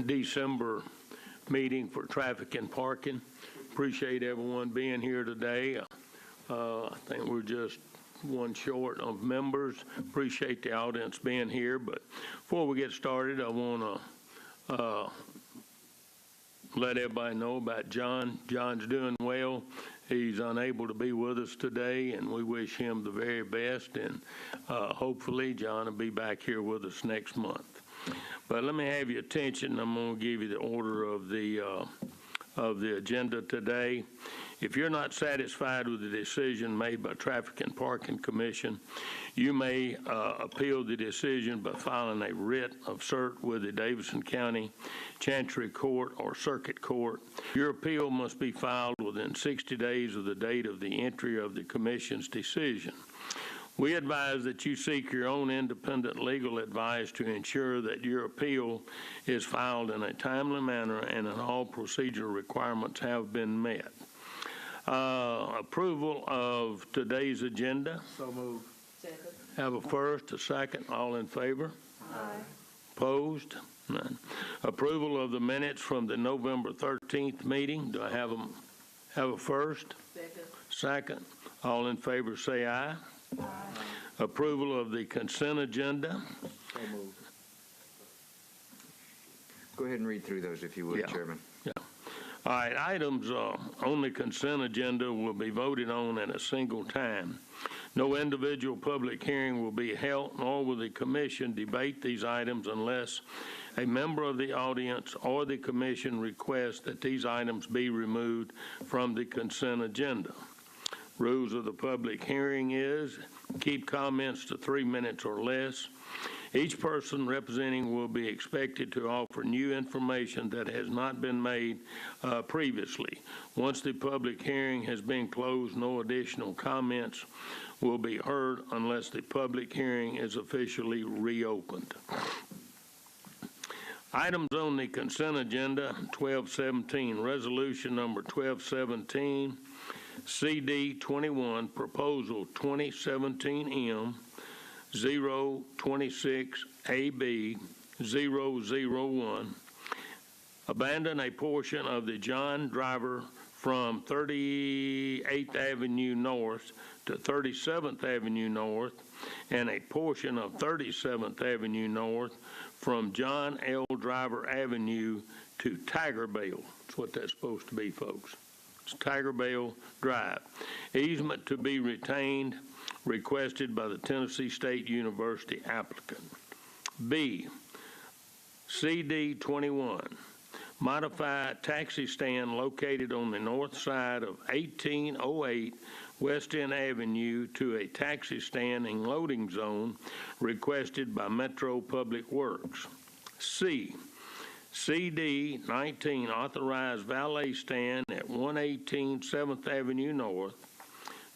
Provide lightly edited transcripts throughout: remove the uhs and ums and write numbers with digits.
December meeting for traffic and parking. Appreciate everyone being here today. I think we're just one short of members. Appreciate the audience being here. But before we get started, I want to let everybody know about John. John's doing well. He's unable to be with us today, and we wish him the very best. And hopefully, John will be back here with us next month. But let me have your attention. I'm going to give you the order of the agenda today. If you're not satisfied with the decision made by Traffic and Parking Commission, you may appeal the decision by filing a writ of cert with the Davidson County Chancery Court or Circuit Court. Your appeal must be filed within 60 days of the date of the entry of the Commission's decision. We advise that you seek your own independent legal advice to ensure that your appeal is filed in a timely manner and that all procedural requirements have been met. Approval of today's agenda. So moved. Second. Have a first, a second. All in favor? Aye. Opposed? None. Approval of the minutes from the November 13th meeting. Do I have a first? Second. Second. All in favor say aye. Aye. Approval of the consent agenda. So moved. Go ahead and read through those if you would, Yeah. Chairman. All right, items on the consent agenda will be voted on at a single time. No individual public hearing will be held, nor will the commission debate these items unless a member of the audience or the commission requests that these items be removed from the consent agenda. Rules of the public hearing is keep comments to 3 minutes or less. Each person representing will be expected to offer new information that has not been made previously. Once the public hearing has been closed, no additional comments will be heard unless the public hearing is officially reopened. Items on the consent agenda, 1217, resolution number 1217, CD 21, proposal 2017M 026AB 001, abandon a portion of the John Driver from 38th Avenue North to 37th Avenue North and a portion of 37th Avenue North from John L. Driver Avenue to Tiger Bale. That's what that's supposed to be, folks. It's Tiger Bale Drive. Easement to be retained, requested by the Tennessee State University applicant. B, CD 21, modified taxi stand located on the north side of 1808 West End Avenue to a taxi stand and loading zone requested by Metro Public Works. C, CD 19, authorized valet stand at 118 7th Avenue North,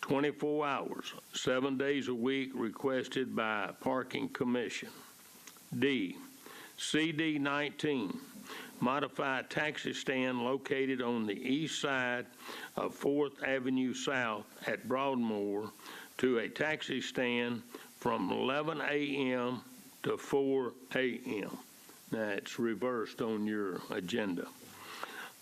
24 hours, 7 days a week, requested by Parking Commission. D, CD 19, modified taxi stand located on the east side of 4th Avenue South at Broadmoor to a taxi stand from 11 a.m. to 4 a.m. That's reversed on your agenda.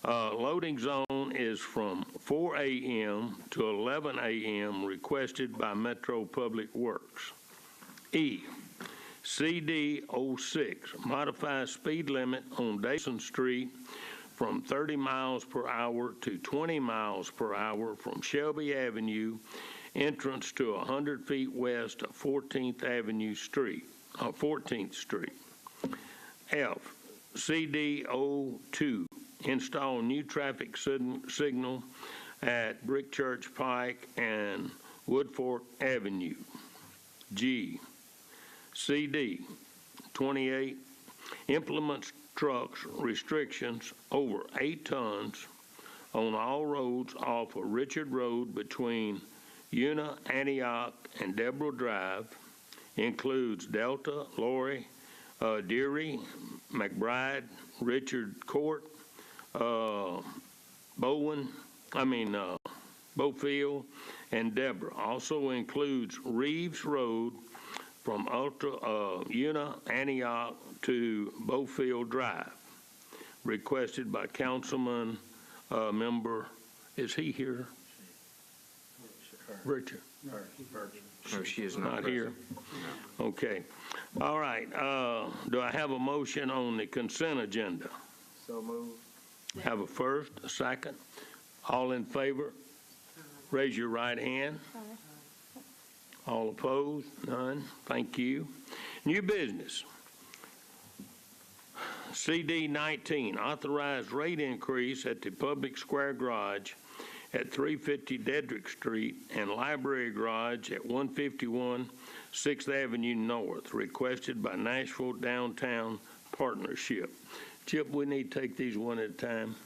Loading zone is from 4 a.m. to 11 a.m. requested by Metro Public Works. E, CD 06, modified speed limit on Davidson Street from 30 miles per hour to 20 miles per hour from Shelby Avenue, entrance to 100 feet west of 14th Avenue Street, 14th Street. F, CD 02, install new traffic signal at Brick Church Pike and Woodfork Avenue. G, CD 28, implements trucks restrictions over 8 tons on all roads off of Richard Road between Una, Antioch, and Deborah Drive, includes Delta, Lorry, Deary, McBride, Richard Court, Bofield, and Deborah. Also includes Reeves Road from Una, Antioch to Bofield Drive. requested by Councilman member, is he here? Richard? No, she is not Not here. Okay. All right. Do I have a motion on the consent agenda? So moved. Have a first, a second. All in favor? Raise your right hand. All opposed? None. Thank you. New business. CD 19, authorized rate increase at the Public Square Garage at 350 Dedrick Street and Library Garage at 151 6th Avenue North, requested by Nashville Downtown Partnership. Chip, we need to take these one at a time.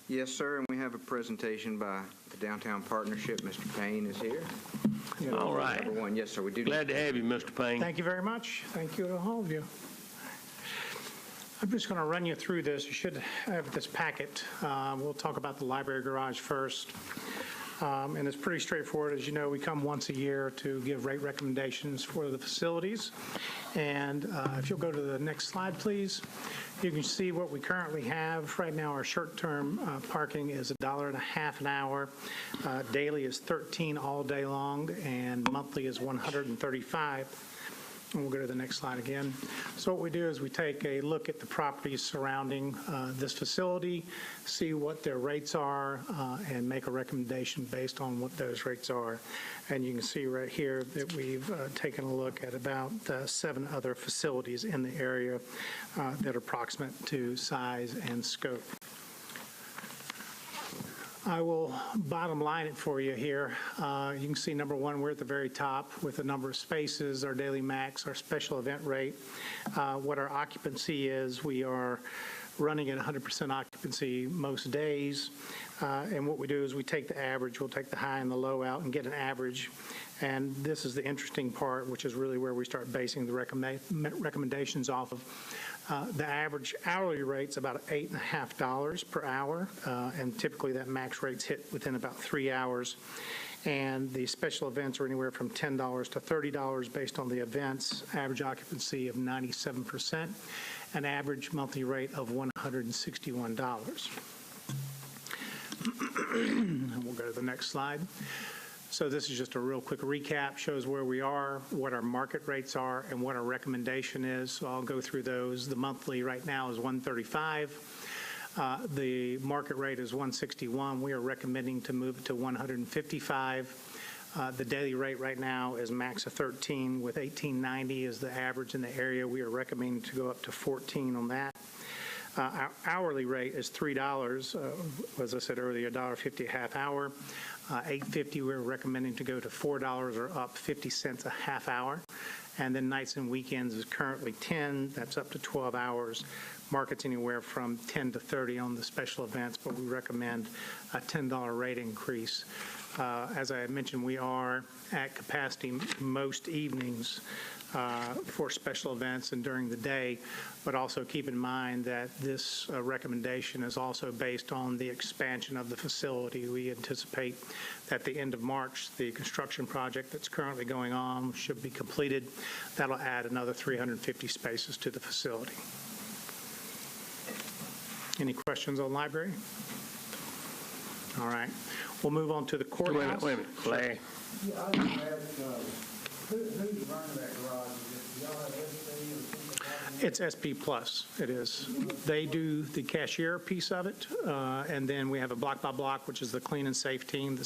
Yes, sir, and we have a presentation by the Downtown Partnership. Mr. Payne is here. All right. Number one, yes, sir, we do. Glad to have you, Mr. Payne. Thank you very much. Thank you to all of you. I'm just going to run you through this. You should have this packet. We'll talk about the library garage first. And it's pretty straightforward. As you know, we come once a year to give rate recommendations for the facilities. And if you'll go to the next slide, please, you can see what we currently have. Right now, our short-term parking is $1.50 an hour. Daily is $13 all day long, and monthly is $135. And we'll go to the next slide again. So what we do is we take a look at the properties surrounding this facility, see what their rates are, and make a recommendation based on what those rates are. And you can see right here that we've taken a look at about 7 other facilities in the area that are approximate to size and scope. I will bottom line it for you here. You can see number one, we're at the very top with the number of spaces, our daily max, our special event rate. What our occupancy is, we are running at 100% occupancy most days. And what we do is we take the average, we'll take the high and the low out and get an average. And this is the interesting part, which is really where we start basing the recommendations off of. The average hourly rate's about $8.50 per hour, and typically that max rate's hit within about 3 hours. And the special events are anywhere from $10 to $30 based on the events, average occupancy of 97%, an average monthly rate of $161. And we'll go to the next slide. So this is just a real quick recap, shows where we are, what our market rates are, and what our recommendation is. So I'll go through those. The monthly right now is $135. The market rate is $161. We are recommending to move it to $155. The daily rate right now is max of 13, with $18.90 is the average in the area. We are recommending to go up to 14 on that. Our hourly rate is $3, as I said earlier, $1.50 a half hour. $8.50, we're recommending to go to $4 or up 50 cents a half hour. And then nights and weekends is currently 10, that's up to 12 hours. Markets anywhere from 10 to 30 on the special events, but we recommend a $10 rate increase. As I mentioned, we are at capacity most evenings for special events and during the day, but also keep in mind that this recommendation is also based on the expansion of the facility. We anticipate that at the end of March, the construction project that's currently going on should be completed. That'll add another 350 spaces to the facility. Any questions on library? All right. We'll move on to the courthouse. Wait a minute, Clay. Yeah, I was going to ask, who's running that garage? Do y'all have SP or something? It's SP Plus, it is. They do the cashier piece of it, and then we have a block by block, which is the clean and safe team,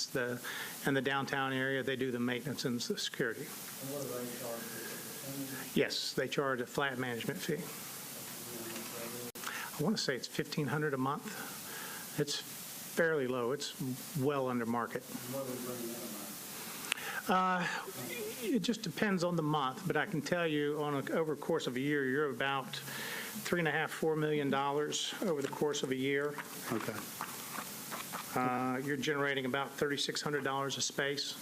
and the downtown area, they do the maintenance and the security. And what do they charge? Yes, they charge a flat management fee. I want to say it's $1,500 a month. It's fairly low. It's well under market. What are they bringing in a month? It just depends on the month, but I can tell you over the course of a year, you're about $3.5–4 million over the course of a year. Okay. You're generating about $3,600 a space.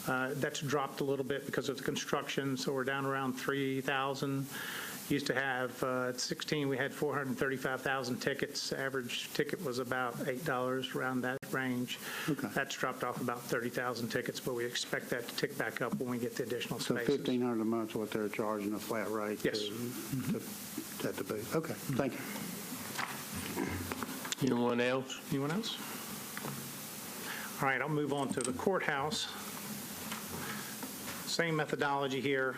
That's dropped a little bit because of the construction, so we're down around 3,000. Used to have, at 16, we had 435,000 tickets. Average ticket was about $8, around that range. Okay. That's dropped off about 30,000 tickets, but we expect that to tick back up when we get the additional So spaces. $1,500 a month is what they're charging a flat rate? Yes. At the booth. Okay, thank you. Anyone else? Anyone else? All right, I'll move on to the courthouse. Same methodology here.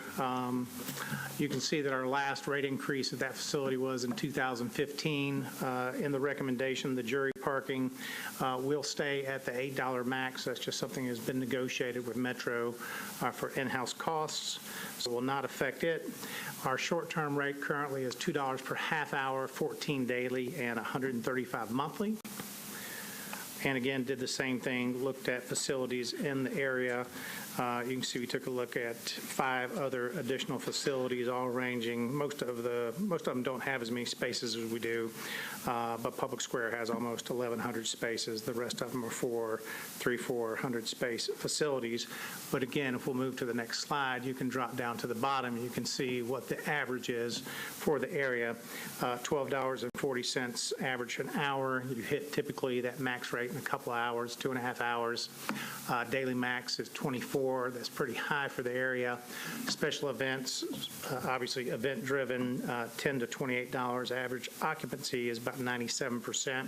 You can see that our last rate increase at that facility was in 2015. In the recommendation, the jury parking will stay at the $8 max. That's just something that's been negotiated with Metro for in-house costs, so will not affect it. Our short-term rate currently is $2 per half hour, 14 daily, and 135 monthly. And again, did the same thing, looked at facilities in the area. You can see we took a look at 5 other additional facilities, all ranging. Most of them don't have as many spaces as we do, but Public Square has almost 1,100 spaces. The rest of them are 400 space facilities. But again, if we'll move to the next slide, you can drop down to the bottom. You can see what the average is for the area. $12.40 average an hour. You hit typically that max rate in a couple of hours, 2.5 hours. Daily max is 24. That's pretty high for the area. Special events, obviously event-driven, $10 to $28. Average occupancy is about 97%,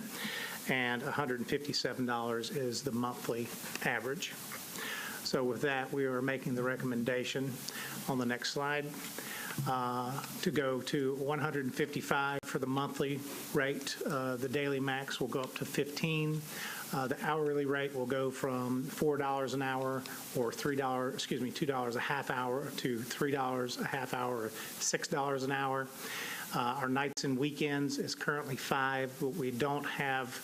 and $157 is the monthly average. So with that, we are making the recommendation on the next slide to go to $155 for the monthly rate. The daily max will go up to $15. The hourly rate will go from $4 an hour or $2 a half hour to $3 a half hour or $6 an hour. Our nights and weekends is currently $5, but we don't have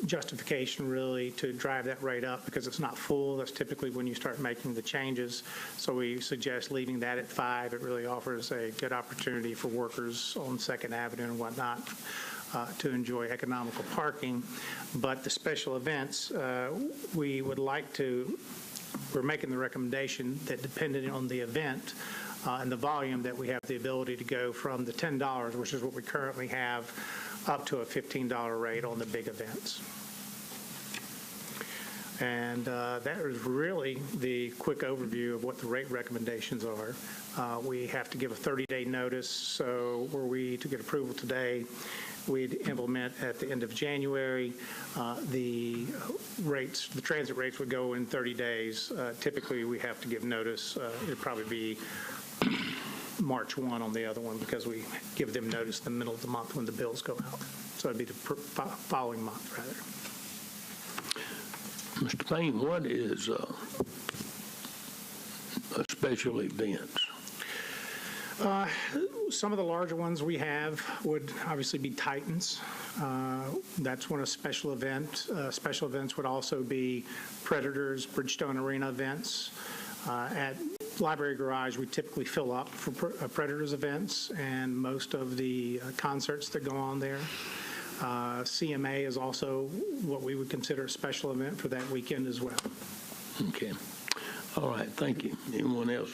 justification really to drive that rate up because it's not full. That's typically when you start making the changes. So we suggest leaving that at $5. It really offers a good opportunity for workers on 2nd Avenue and whatnot to enjoy economical parking. But the special events, we're making the recommendation that depending on the event and the volume, that we have the ability to go from the $10, which is what we currently have, up to a $15 rate on the big events. And that is really the quick overview of what the rate recommendations are. We have to give a 30-day notice, so were we to get approval today, we'd implement at the end of January. The transit rates would go in 30 days. Typically, we have to give notice. It'd probably be March 1 on the other one because we give them notice in the middle of the month when the bills go out. So it'd be the following month, rather. Mr. Payne, what is a special events? Some of the larger ones we have would obviously be Titans. That's one a special event. Special events would also be Predators, Bridgestone Arena events. At Library Garage, we typically fill up for Predators events and most of the concerts that go on there. CMA is also what we would consider a special event for that weekend as well. Okay. All right, thank you. Anyone else?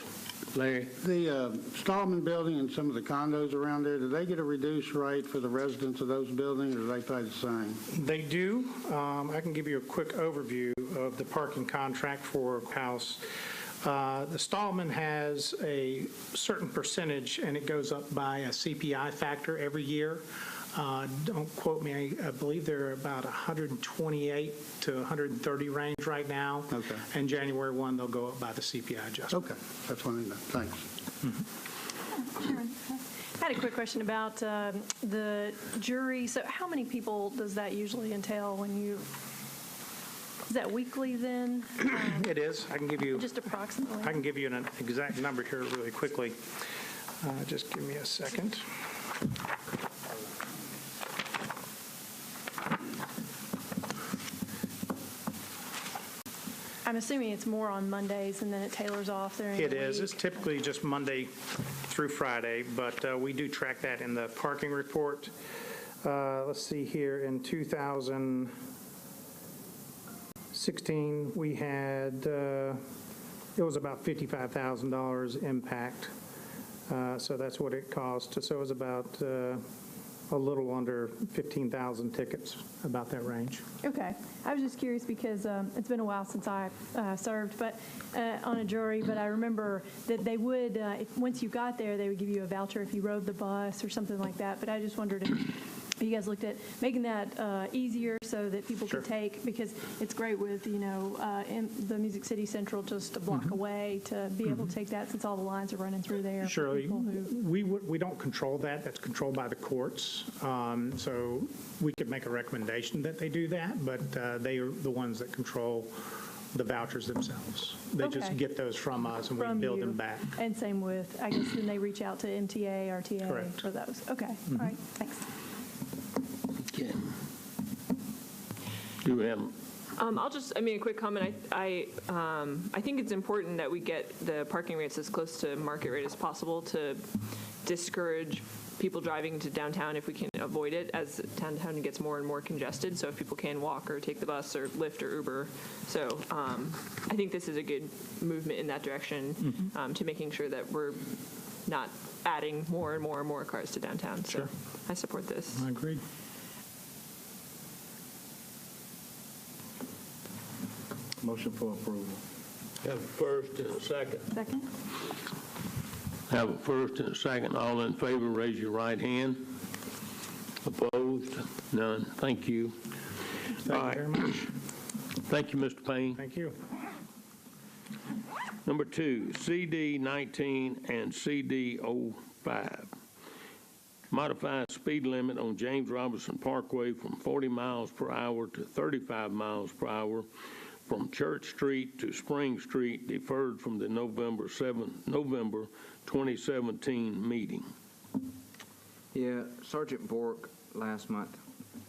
Larry? The Stallman building and some of the condos around there, do they get a reduced rate for the residents of those buildings, or do they pay the same? They do. I can give you a quick overview of the parking contract for house. The Stallman has a certain percentage, and it goes up by a CPI factor every year. Don't quote me. I believe they're about 128 to 130 range right now. Okay. And January 1, they'll go up by the CPI adjustment. Okay, that's what I know. Thanks. Sharon, I had a quick question about the jury. So how many people does that usually entail when you, is that weekly then? It is. I can give you Just approximately? an exact number here really quickly. Just give me a second. I'm assuming it's more on Mondays and then it tailors off there in It the is. week. It's typically just Monday through Friday, but we do track that in the parking report. Let's see here. In 2016, we had, it was about $55,000 impact. So that's what it cost. So it was about a little under 15,000 tickets, about that range. Okay. I was just curious because it's been a while since I served but on a jury, but I remember that they would, once you got there, they would give you a voucher if you rode the bus or something like that. But I just wondered if you guys looked at making that easier so that people Sure. could take, because it's great with, in the Music City Central just a block away to be able to take that since all the lines are running through there. for Shirley, people who- we don't control that. That's controlled by the courts. So we could make a recommendation that they do that, but they are the ones that control the vouchers themselves. They just Okay. get those from us and we From build you. them back. And same with, I guess, then they reach out to MTA, RTA Correct. for those. Okay, all right, thanks. Okay. Do we have, a quick comment. I think it's important that we get the parking rates as close to market rate as possible to discourage people driving to downtown if we can avoid it, as downtown gets more and more congested. So if people can walk or take the bus or Lyft or Uber. So I think this is a good movement in that direction to making sure that we're not adding more and more and more cars to downtown. So Sure. I support this. I agree. Motion for approval. have a first and a second? Second? Have a first and a second. All in favor, raise your right hand. Opposed? None. Thank you. Thank you very much. Thank you, Mr. Payne. Thank you. Number 2, CD 19 and CD 05. Modify speed limit on James Robinson Parkway from 40 miles per hour to 35 miles per hour from Church Street to Spring Street, deferred from the November 2017 meeting. Yeah, Sergeant Bork last month,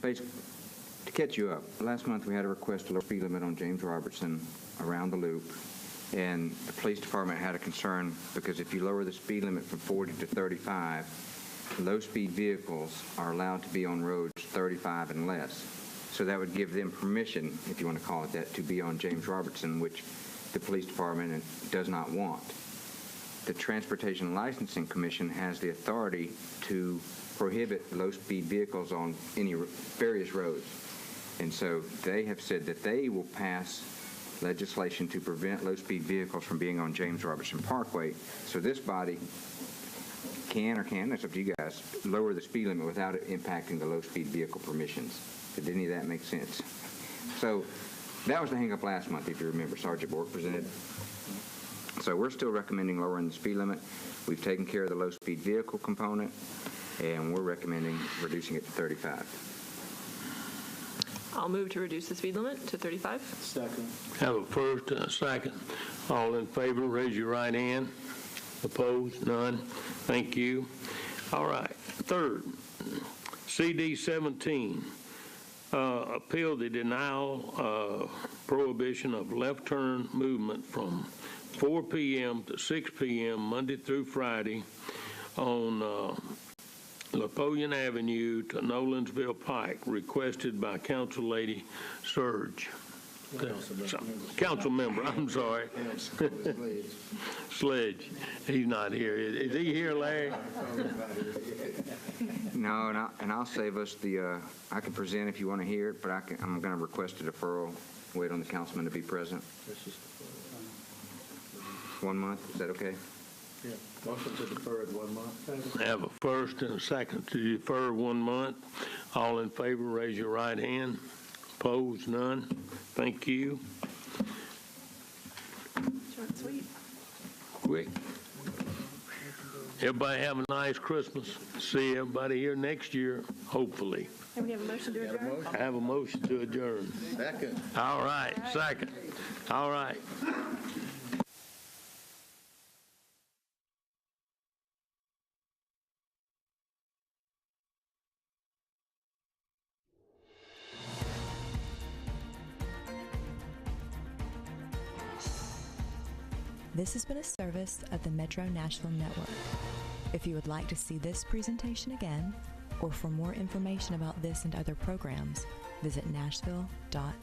basically, to catch you up, last month we had a request to lower speed limit on James Robertson around the loop, and the police department had a concern because if you lower the speed limit from 40 to 35, low-speed vehicles are allowed to be on roads 35 and less. So that would give them permission, if you want to call it that, to be on James Robertson, which the police department does not want. The Transportation Licensing Commission has the authority to prohibit low-speed vehicles on any various roads. And so they have said that they will pass legislation to prevent low-speed vehicles from being on James Robertson Parkway. So this body can or can't, that's up to you guys, lower the speed limit without it impacting the low-speed vehicle permissions. Did any of that make sense? So that was the hang-up last month, if you remember, Sergeant Bork presented. So we're still recommending lowering the speed limit. We've taken care of the low-speed vehicle component, and we're recommending reducing it to 35. I'll move to reduce the speed limit to 35. Second. Have a first and a second. All in favor, raise your right hand. Opposed? None. Thank you. All right. Third, CD 17. Appeal the denial prohibition of left turn movement from 4 p.m. to 6 p.m. Monday through Friday on Napoleon Avenue to Nolensville Pike, requested by Council Lady Surge. Council member, I'm sorry. Sledge. He's not here. Is he here, Larry? No, and I'll save us the, I can present if you want to hear it, but I'm going to request a deferral, wait on the councilman to be present. 1 month, is that okay? Yeah. Motion to defer it 1 month. Have a first and a second to defer 1 month. All in favor, raise your right hand. Opposed? None. Thank you. Short and sweet. Quick. Everybody have a nice Christmas. See everybody here next year, hopefully. And we have a motion to adjourn? I have a motion to adjourn. Second. All right, second. All right. This has been a service of the Metro Nashville Network. If you would like to see this presentation again, or for more information about this and other programs, visit nashville.gov.